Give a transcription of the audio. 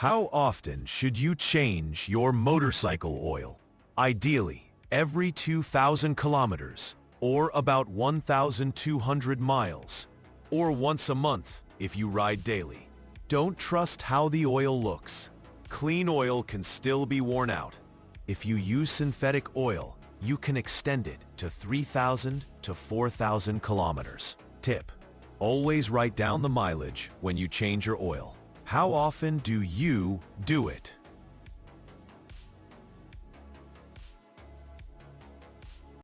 How often should you change your motorcycle oil? Ideally, every 2,000 kilometers, or about 1,200 miles, or once a month if you ride daily. Don't trust how the oil looks. Clean oil can still be worn out. If you use synthetic oil, you can extend it to 3,000 to 4,000 kilometers. Tip: always write down the mileage when you change your oil. How often do you do it?